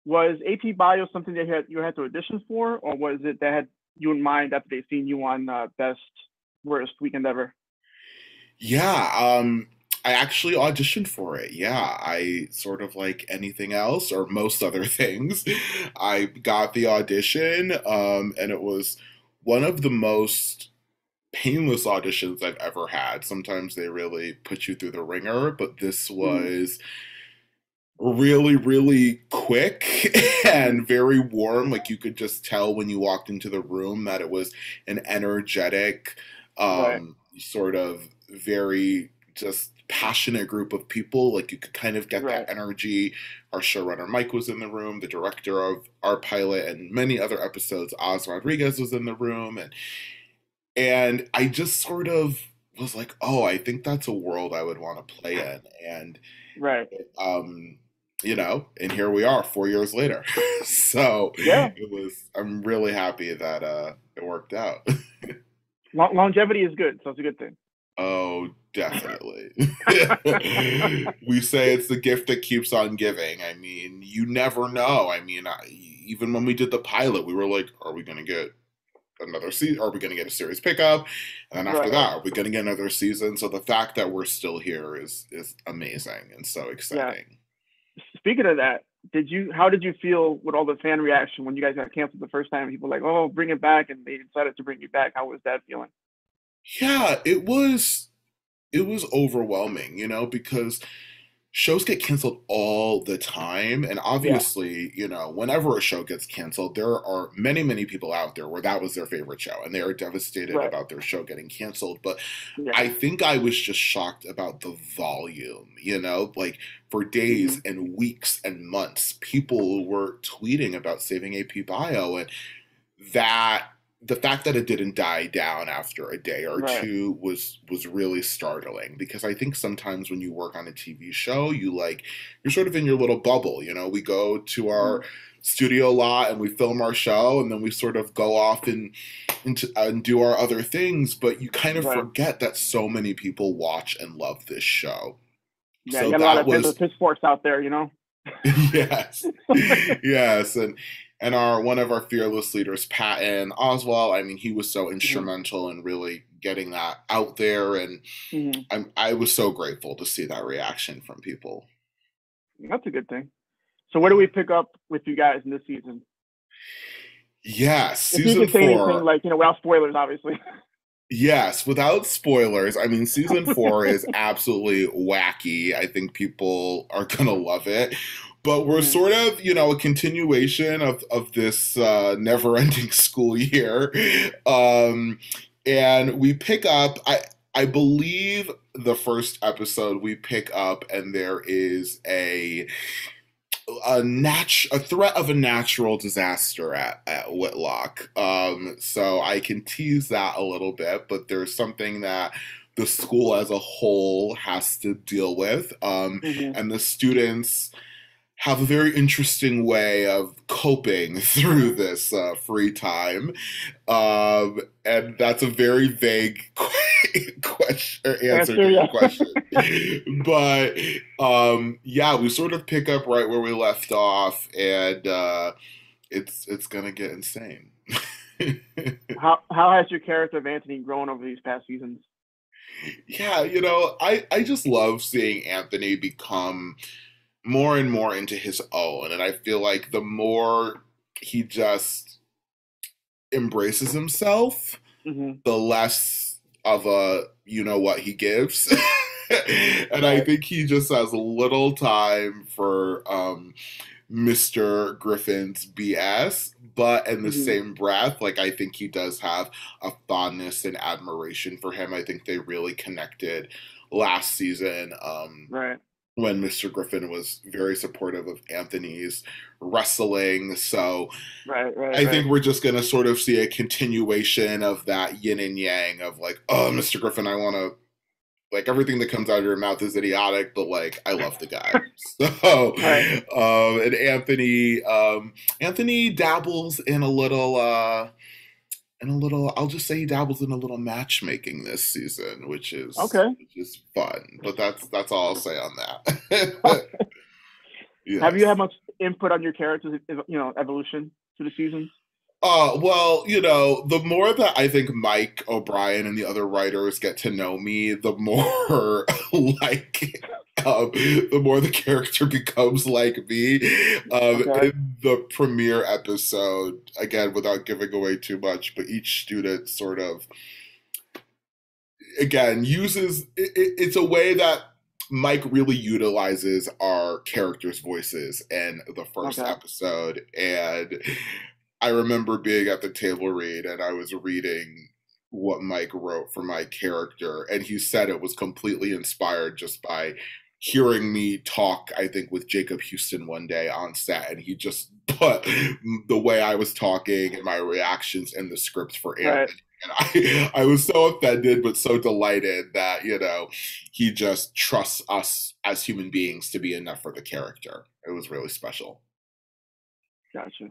Was AP Bio something that you had to audition for, or was it that had you in mind after they seen you on Best Worst Weekend Ever? Yeah, I actually auditioned for it. Yeah, I sort of like anything else or most other things. I got the audition, and it was one of the most painless auditions I've ever had. Sometimes they really put you through the ringer, but this Mm-hmm. was really, really quick and very warm. Like you could just tell when you walked into the room that it was an energetic, Right, sort of very just passionate group of people. Like you could kind of get right. that energy. Our showrunner Mike was in the room, the director of our pilot and many other episodes, Oz Rodriguez was in the room, and I just sort of was like, oh, I think that's a world I would want to play in. And Right. um, and here we are 4 years later. So Yeah. I'm really happy that it worked out. Longevity is good, so it's a good thing. Oh, definitely. We say it's the gift that keeps on giving. I mean, you never know. I mean, even when we did the pilot, we were like, are we going to get another season? Are we going to get a series pickup? And then after Right, that, right. are we going to get another season? So the fact that we're still here is amazing and so Yeah. exciting. Speaking of that, how did you feel with all the fan reaction when you guys got canceled the first time? People were like, oh, bring it back, and they decided to bring you back. How was that feeling? Yeah, it was overwhelming, because shows get canceled all the time. And Yeah. obviously, whenever a show gets canceled, there are many, many people out there where that was their favorite show and they are devastated Right. about their show getting canceled. But Yeah. I think I was just shocked about the volume, like for Hmm. days and weeks and months, people were tweeting about saving AP Bio, and that the fact that it didn't die down after a day or Right. two was really startling, because I think sometimes when you work on a TV show, you're sort of in your little bubble. We go to Hmm. our studio lot and we film our show, and then we sort of go off and do our other things, but you kind of Right. forget that so many people watch and love this show. Yeah. You So got a lot that of fans was with pitchforks out there. yes, yes, and our one of our fearless leaders, Patton Oswald. I mean, he was so Hmm. instrumental in really getting that out there, and Hmm. I was so grateful to see that reaction from people. That's a good thing. So, where do Yeah. we pick up with you guys in this season? Yes, If you season could say anything, four. like without spoilers, obviously. Yes, without spoilers. I mean, season four is absolutely wacky. I think people are gonna love it. But we're Hmm. sort of, a continuation of this never-ending school year. Um, and we pick up, I believe the first episode we pick up, and there is a threat of a natural disaster at Whitlock. So I can tease that a little bit, but there's something that the school as a whole has to deal with. Hmm. And the students have a very interesting way of coping through this free time. And that's a very vague question or answer Answer, to your yeah. question. But yeah, we sort of pick up right where we left off, and it's gonna get insane. How has your character of Anthony grown over these past seasons? Yeah, I just love seeing Anthony become more and more into his own. And I feel like the more he just embraces himself, Hmm. the less of a what he gives. And I Right. think he just has little time for Mr. Griffin's BS, but in the Hmm. same breath, like I think he does have a fondness and admiration for him. I think they really connected last season. Right. When Mr. Griffin was very supportive of Anthony's wrestling. So Right. Right. I Right. think we're just going to sort of see a continuation of that yin and yang of like, oh, Mr. Griffin, I want to, like, everything that comes out of your mouth is idiotic, but like, I love the guy. So, Right. and Anthony dabbles in a little, I'll just say he dabbles in a little matchmaking this season, which is Okay. which is fun. But that's all I'll say on that. Have you had Yes. much input on your characters, evolution through the seasons? Well, the more that I think Mike O'Brien and the other writers get to know me, the more like the more the character becomes like me. Okay. In the premiere episode, again, without giving away too much, but each student sort of again uses it's a way that Mike really utilizes our characters' voices in the first Okay. episode. And I remember being at the table read and I was reading what Mike wrote for my character. And he said it was completely inspired just by hearing me talk, I think, with Jacob Houston one day on set. And he just put the way I was talking and my reactions in the script for Right. Anthony. And I was so offended, but so delighted that, he just trusts us as human beings to be enough for the character. It was really special. Gotcha.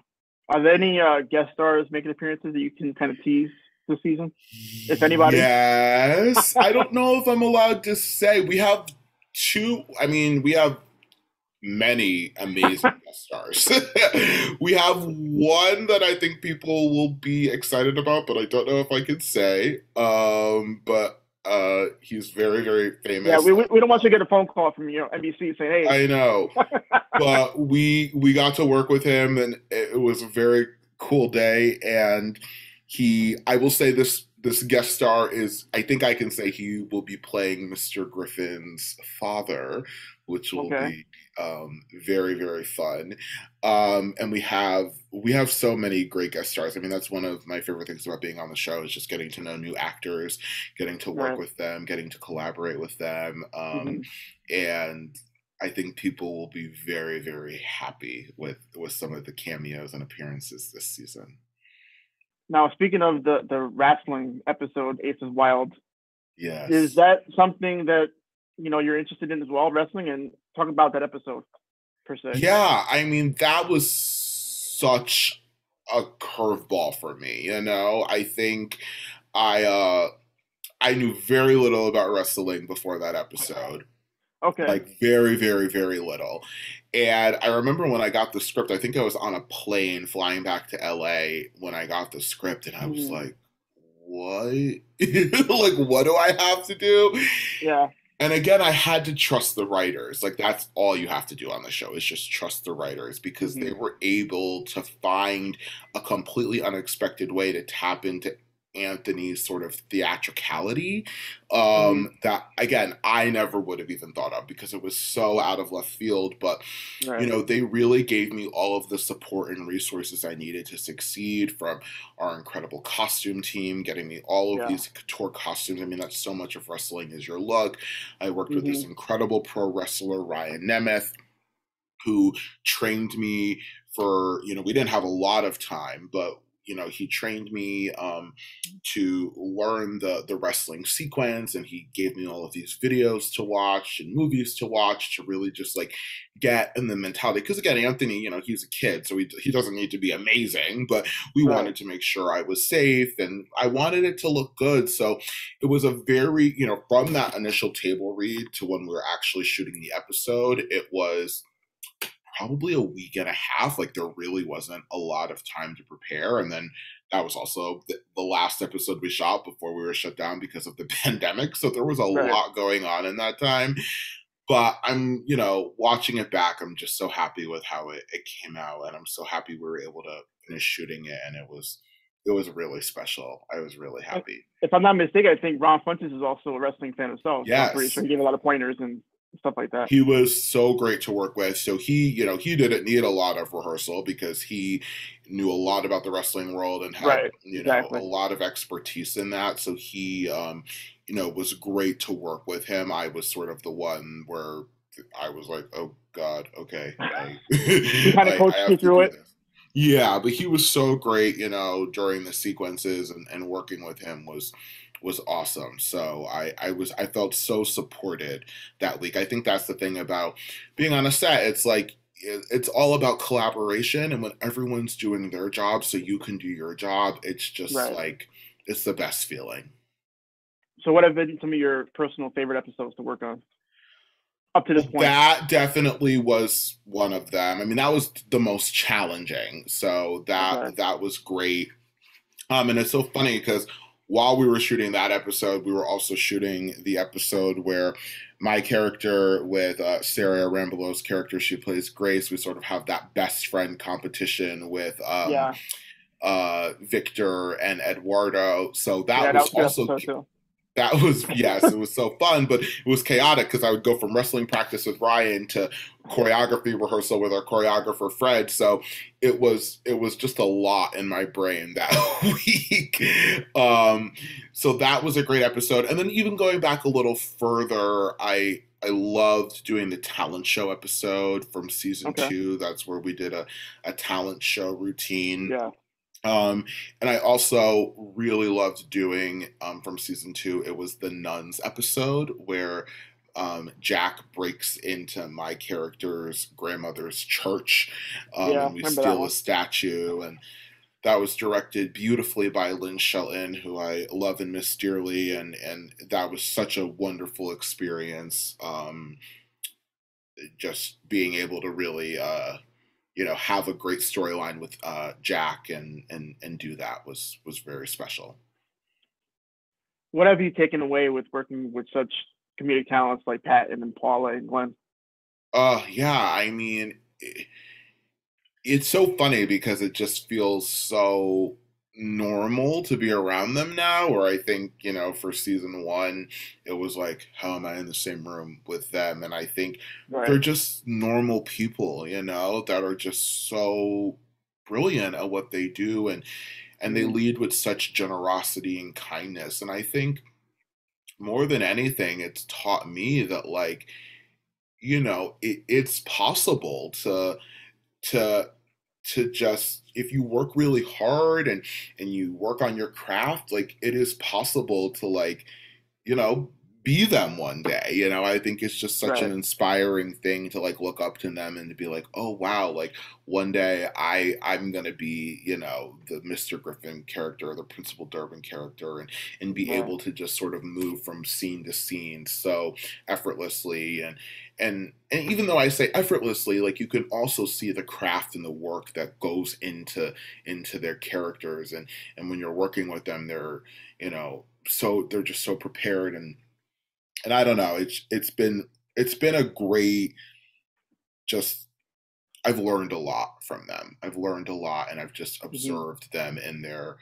Are there any guest stars making appearances that you can kind of tease this season, if anybody? Yes. I don't know if I'm allowed to say. We have we have many amazing guest stars. We have one that I think people will be excited about, but I don't know if I can say. But he's very, very Yeah, famous. we don't want you to get a phone call from NBC saying, I know, "Hey." but we got to work with him, and it was a very cool day. And I will say this guest star is, I think I can say he will be playing Mr. Griffin's father, which will Okay. be very, very fun. And we have so many great guest stars. I mean, that's one of my favorite things about being on the show is just getting to know new actors, getting to work Right. with them, getting to collaborate with them. Mm-hmm. And I think people will be very, very happy with some of the cameos and appearances this season. Now, speaking of the wrestling episode, Ace is Wild, is Yes. that something that you're interested in as well, wrestling? And talk about that episode per se. Yeah, I mean, that was such a curveball for me, I think I knew very little about wrestling before that episode. Okay. Like very, very, very little. And I remember when I got the script, I think I was on a plane flying back to LA when I got the script, and I was Mm-hmm. like, what? Like, what do I have to do? Yeah. And again, I had to trust the writers. Like, that's all you have to do on the show is just trust the writers because Mm-hmm. they were able to find a completely unexpected way to tap into Anthony's sort of theatricality Mm-hmm. that, again, I never would have even thought of because it was so out of left field. But Right. they really gave me all of the support and resources I needed to succeed from our incredible costume team, getting me all of Yeah. these couture costumes. I mean, that's so much of wrestling is your look. I worked with this Mm-hmm. incredible pro wrestler, Ryan Nemeth, who trained me for, we didn't have a lot of time, but he trained me to learn the wrestling sequence, and he gave me all of these videos to watch and movies to watch to really just like get in the mentality. Because again, Anthony, he's a kid, so he doesn't need to be amazing, but we Right. wanted to make sure I was safe and I wanted it to look good. So it was a very, from that initial table read to when we were actually shooting the episode, it was probably a week and a half. Like there really wasn't a lot of time to prepare. And then that was also the last episode we shot before we were shut down because of the pandemic. So there was a Right. lot going on in that time. But I'm, watching it back, I'm just so happy with how it came out. And I'm so happy we were able to finish shooting it. And it was really special. I was really happy. If I'm not mistaken, I think Ron Fuentes is also a wrestling fan himself. So I'm pretty Yes. sure he gave a lot of pointers and stuff like that. He was so great to work with. So he didn't need a lot of rehearsal because he knew a lot about the wrestling world and had, Right. a Exactly. lot of expertise in that. So he, was great to work with him. I was sort of the one where I was like, oh God, okay. He kind of I coached you have to through do it. this. Yeah, but he was so great, during the sequences and working with him was awesome. So I felt so supported that week. I think that's the thing about being on a set. It's like it's all about collaboration, and when everyone's doing their job so you can do your job, it's just Right. like it's the best feeling. So what have been some of your personal favorite episodes to work on? up to this point? That definitely was one of them. I mean, that was the most challenging. So Okay. that was great. And it's so funny because while we were shooting that episode, we were also shooting the episode where my character with Sarah Rambelou's character, she plays Grace. We sort of have that best friend competition with Yeah. Victor and Eduardo. So Yeah, that that was was a good also episode too. that was, yes, it was so fun, but it was chaotic because I would go from wrestling practice with Ryan to choreography rehearsal with our choreographer Fred. So it was just a lot in my brain that week. So that was a great episode. And then even going back a little further, I loved doing the talent show episode from season Okay. 2. That's where we did a talent show routine. Yeah. Um, and I also really loved doing from season 2. It was the nuns episode where Jack breaks into my character's grandmother's church, Yeah. and we Remember that steal a one? statue. And that was directed beautifully by Lynn Shelton, who I love and miss dearly. And that was such a wonderful experience. Just being able to really have a great storyline with Jack and do that was very special. What have you taken away with working with such comedic talents like Pat and then Paula and Glenn? Yeah, I mean, it's so funny because it just feels so normal to be around them now. Where I think, for season 1, it was like, how am I in the same room with them? And I think Right. they're just normal people, that are just so brilliant at what they do, and they Hmm. lead with such generosity and kindness. And I think more than anything, it's taught me that, like, it's possible to just, if you work really hard and you work on your craft, like, it is possible to, like, you know, be them one day. I think it's just such an Right. inspiring thing to, like, look up to them and to be like, oh wow, like, one day I'm gonna be, the Mr. Griffin character or the Principal Durbin character, and be Right. able to just sort of move from scene to scene so effortlessly. And even though I say effortlessly, like, you can also see the craft and the work that goes into their characters, and when you're working with them, they're just so prepared. And I don't know, it's been a great, just, I've learned a lot from them. I've learned a lot, and I've just Hmm. observed them in their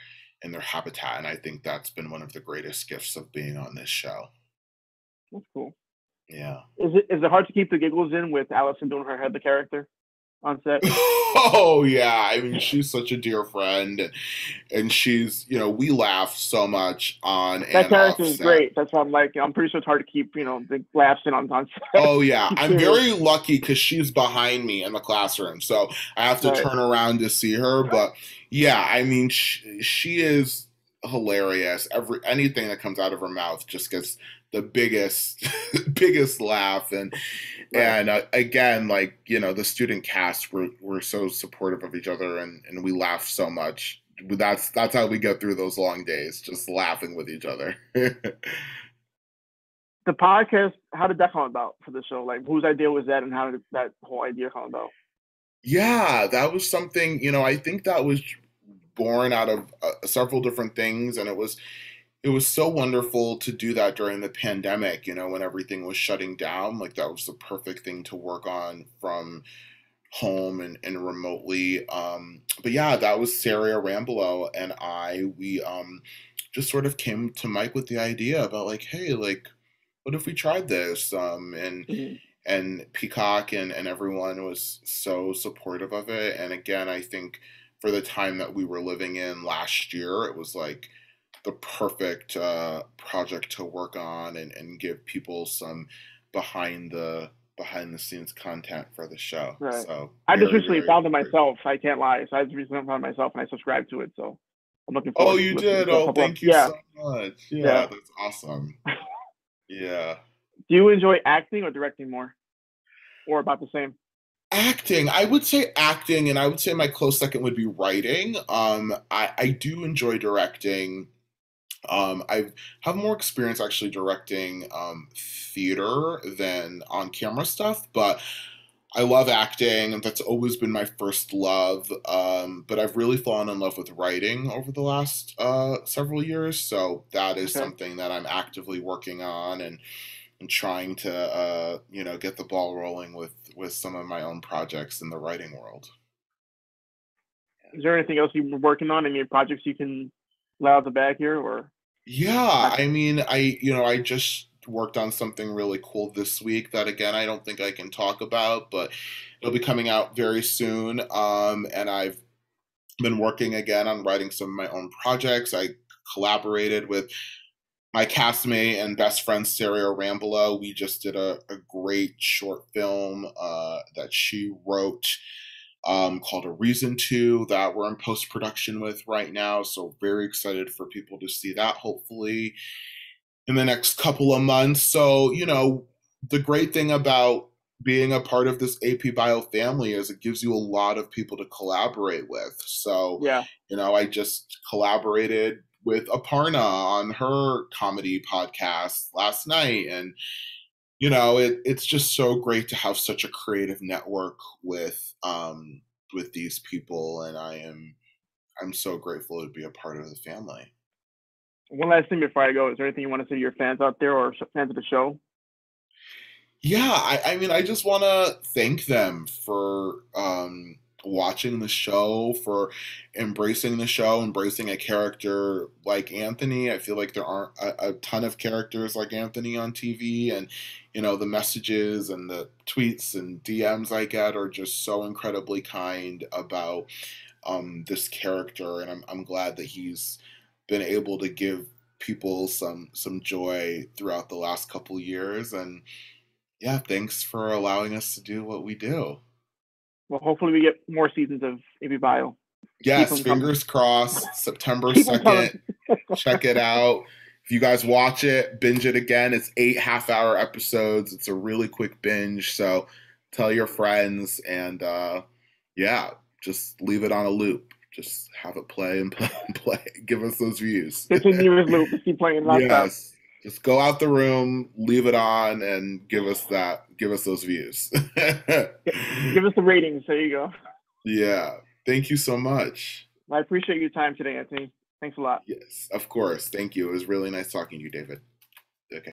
habitat, and I think that's been one of the greatest gifts of being on this show. That's cool. Yeah. Is it hard to keep the giggles in with Allison doing her head the character on set? Oh yeah, I mean, she's such a dear friend, and she's, we laugh so much on That and character off is set. great. That's why I'm like, I'm pretty sure it's hard to keep, the laughs in on set. Oh yeah, Keep I'm serious. very lucky because she's behind me in the classroom, so I have to Right. turn around to see her. But yeah, I mean, she is hilarious. Anything that comes out of her mouth just gets the biggest biggest laugh. and Right. and again, like, the student cast were so supportive of each other, and we laugh so much. That's how we get through those long days, just laughing with each other. The podcast, how did that come about for the show? Like, whose idea was that, and how did that whole idea come about? Yeah, that was something, I think that was born out of several different things. And it was so wonderful to do that during the pandemic, when everything was shutting down. Like, that was the perfect thing to work on from home and remotely. But yeah, that was Sarah Rambelow and we just sort of came to Mike with the idea about, like, hey, like, what if we tried this? Hmm. And Peacock and everyone was so supportive of it. And again, I think for the time that we were living in last year, it was like the perfect project to work on, and give people some behind the behind the scenes content for the show. Right. So I just very, recently very found it grateful. myself. I can't lie. So I just recently found it myself, and I subscribed to it. So I'm looking Oh, forward to you listening did? to a Oh, couple of. thank you Yeah. so much. Yeah, Yeah. that's awesome. Yeah. Do you enjoy acting or directing more, or about the same? Acting, I would say acting, and I would say my close second would be writing. I do enjoy directing. I have more experience actually directing theater than on camera stuff, but I love acting, and that's always been my first love. But I've really fallen in love with writing over the last several years, so that is Okay. something that I'm actively working on and trying to get the ball rolling with some of my own projects in the writing world. Is there anything else you've been working on? Any projects you can let out the bag here, or Yeah, not? I mean, I just worked on something really cool this week that again I don't think I can talk about, but it'll be coming out very soon. And I've been working again on writing some of my own projects. I collaborated with my castmate and best friend Saria Rambola. We just did a great short film that she wrote called A Reason To that we're in post production with right now. So very excited for people to see that hopefully in the next couple of months. So, the great thing about being a part of this AP Bio family is it gives you a lot of people to collaborate with. So, Yeah. I just collaborated with Aparna on her comedy podcast last night. And, it's just so great to have such a creative network with these people. And I'm so grateful to be a part of the family. One last thing before I go, is there anything you want to say to your fans out there or fans of the show? Yeah, I mean, I just want to thank them for watching the show, for embracing the show, embracing a character like Anthony. I feel like there aren't a ton of characters like Anthony on TV, and the messages and the tweets and DMs I get are just so incredibly kind about this character, and I'm glad that he's been able to give people some joy throughout the last couple years. And yeah, thanks for allowing us to do what we do. Well, hopefully we get more seasons of AB Bio. Keep Yes, them coming. fingers crossed. September Keep them coming. 2nd. Check it out. If you guys watch it, binge it again. It's 8 half-hour episodes. It's a really quick binge. So tell your friends and yeah, just leave it on a loop. Just have it play and play and play. Give us those views. Continuous loop. Just keep playing nonstop. Yes. Just go out the room, leave it on, and give us those views. Give us the ratings. There you go. Yeah. Thank you so much. I appreciate your time today, Anthony. Thanks a lot. Yes, of course. Thank you. It was really nice talking to you, David.